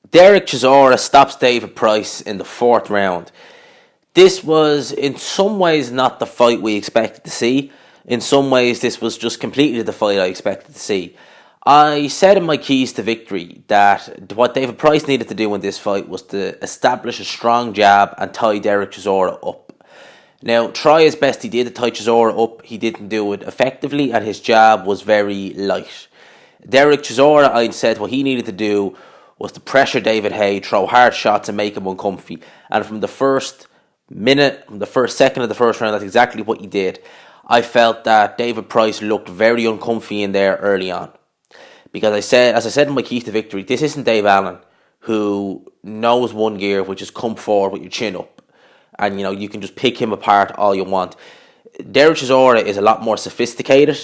Dereck Chisora stops David Price in the fourth round. This was in some ways not the fight we expected to see. In some ways, this was just completely the fight I expected to see. I said in my keys to victory that what David Price needed to do in this fight was to establish a strong jab and tie Dereck Chisora up. Now, try as best he did to tie Chisora up, he didn't do it effectively, and his jab was very light. Dereck Chisora, I said what he needed to do was to pressure David Haye, throw hard shots and make him uncomfy. And from the first minute, from the first second of the first round, that's exactly what he did. I felt that David Price looked very uncomfy in there early on. Because as I said in my keys to victory, this isn't Dave Allen, who knows one gear, which is come forward with your chin up. And, you can just pick him apart all you want. Dereck Chisora is a lot more sophisticated.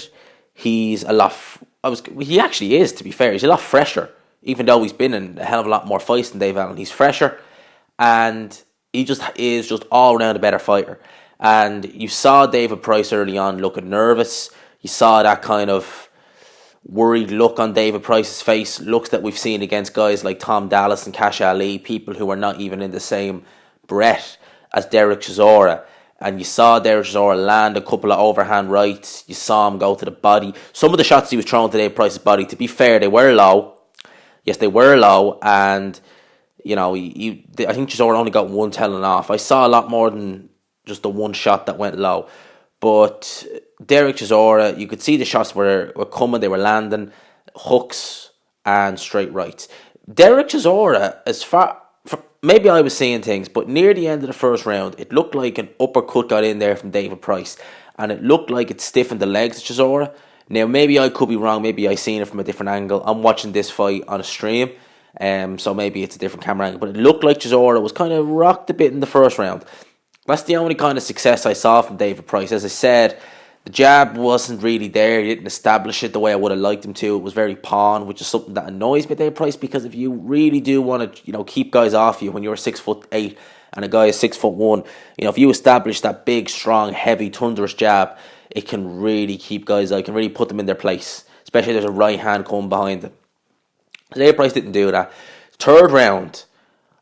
He's he actually is, to be fair. He's a lot fresher, even though he's been in a hell of a lot more fights than Dave Allen. He's fresher, and he just is just all around a better fighter. And you saw David Price early on looking nervous. You saw that kind of worried look on David Price's face, looks that we've seen against guys like Tom Dallas and Cash Ali, people who are not even in the same breath as Dereck Chisora. And you saw Dereck Chisora land a couple of overhand rights. You saw him go to the body. Some of the shots he was throwing to David Price's body, to be fair, they were low. Yes, they were low, and I think Chisora only got one telling off. I saw a lot more than just the one shot that went low. But Dereck Chisora, you could see the shots were coming, they were landing, hooks and straight rights. Dereck Chisora, maybe I was seeing things, but near the end of the first round, it looked like an uppercut got in there from David Price, and it looked like it stiffened the legs of Chisora. Now, maybe I could be wrong, maybe I seen it from a different angle. I'm watching this fight on a stream, so maybe it's a different camera angle, but it looked like Chisora was kind of rocked a bit in the first round. That's the only kind of success I saw from David Price. As I said, the jab wasn't really there. He didn't establish it the way I would have liked him to. It was very pawn, which is something that annoys me, David Price, because if you really do want to, keep guys off you when you're 6'8" and a guy is 6'1", if you establish that big, strong, heavy, thunderous jab, it can really keep guys out. It can really put them in their place, especially if there's a right hand coming behind them. David Price didn't do that. Third round,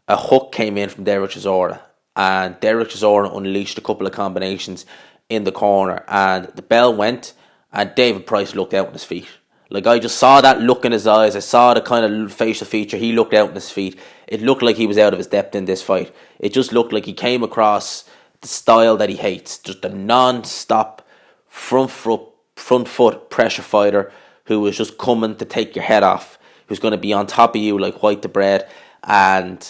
a hook came in from Dereck Chisora, and Dereck Chisora unleashed a couple of combinations in the corner, and the bell went, and David Price looked out on his feet. Like, I just saw that look in his eyes. I saw the kind of facial feature. He looked out on his feet. It looked like he was out of his depth in this fight. It just looked like he came across the style that he hates, just a non-stop front foot pressure fighter who was just coming to take your head off, who's going to be on top of you like white to bread. And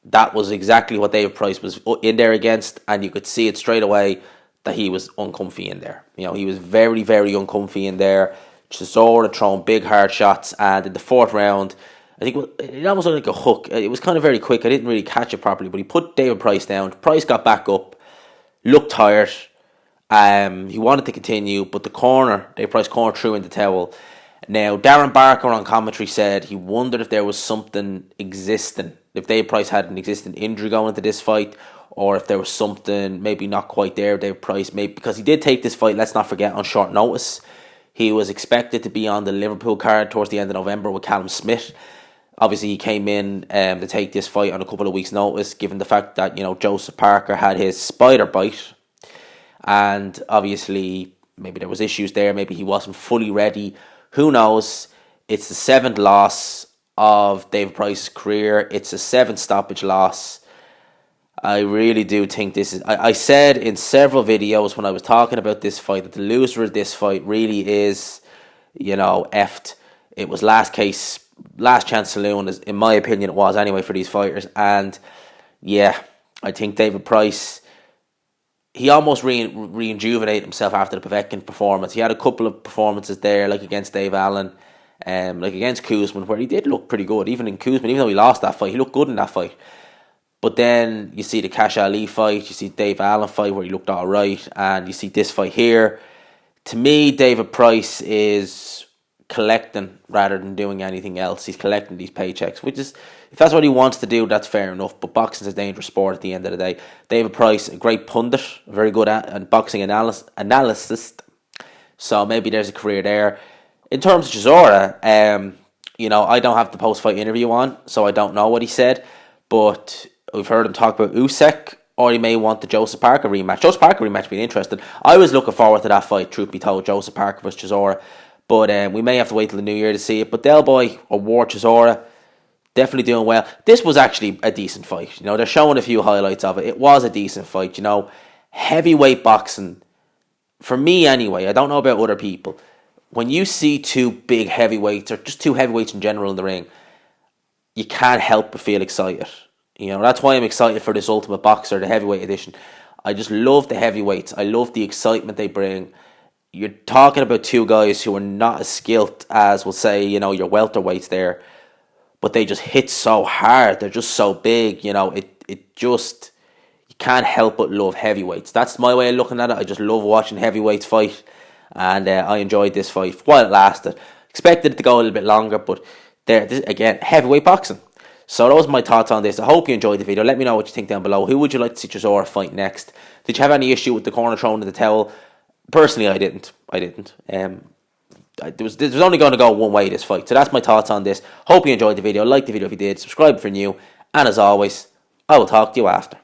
that was exactly what David Price was in there against, and you could see it straight away that he was uncomfy in there. He was very, very uncomfy in there. Chisora throwing big hard shots, and in the fourth round, I think it almost looked like a hook. It was kind of very quick. I didn't really catch it properly, but he put David Price down. Price got back up, looked tired. He wanted to continue, but David Price corner threw in the towel. Now, Darren Barker on commentary said he wondered if there was something existing, if David Price had an existing injury going into this fight, or if there was something maybe not quite there with David Price, maybe because he did take this fight, let's not forget, on short notice. He was expected to be on the Liverpool card towards the end of November with Callum Smith. Obviously, he came in to take this fight on a couple of weeks' notice, given the fact that, Joseph Parker had his spider bite. And obviously, maybe there was issues there. Maybe he wasn't fully ready. Who knows? It's the 7th loss of David Price's career. It's a 7th stoppage loss. I really do think this is... I said in several videos when I was talking about this fight that the loser of this fight really is, effed. It was last chance saloon, in my opinion it was anyway for these fighters. And yeah, I think David Price, he almost rejuvenated himself after the Povetkin performance. He had a couple of performances there, like against Dave Allen, like against Kuzman, where he did look pretty good. Even in Kuzman, even though he lost that fight, he looked good in that fight. But then you see the Cash Ali fight, you see Dave Allen fight where he looked alright, and you see this fight here. To me, David Price is collecting rather than doing anything else. He's collecting these paychecks, which is, if that's what he wants to do, that's fair enough. But boxing is a dangerous sport at the end of the day. David Price, a great pundit, very good at boxing analysis. So maybe there's a career there. In terms of Chisora, You know, I don't have the post-fight interview on, so I don't know what he said. But we've heard him talk about Usyk, or he may want the Joseph Parker rematch. Joseph Parker rematch being interesting. I was looking forward to that fight, truth be told, Joseph Parker versus Chisora. But we may have to wait till the new year to see it. But Del Boy or War Chisora, definitely doing well. This was actually a decent fight. You know, they're showing a few highlights of it. It was a decent fight. You know, heavyweight boxing, for me anyway, I don't know about other people, when you see two big heavyweights, or just two heavyweights in general in the ring, you can't help but feel excited. You know, that's why I'm excited for this Ultimate Boxer, the heavyweight edition. I just love the heavyweights. I love the excitement they bring. You're talking about two guys who are not as skilled as, we'll say, you know, your welterweights there, but they just hit so hard. They're just so big. You know, it just, you can't help but love heavyweights. That's my way of looking at it. I just love watching heavyweights fight. And I enjoyed this fight while it lasted. Expected it to go a little bit longer, but again, heavyweight boxing. So those are my thoughts on this. I hope you enjoyed the video. Let me know what you think down below. Who would you like to see Chisora fight next? Did you have any issue with the corner thrown in the towel? Personally, I didn't. There was only going to go one way, this fight. So that's my thoughts on this. Hope you enjoyed the video. Like the video if you did. Subscribe if you're new. And as always, I will talk to you after.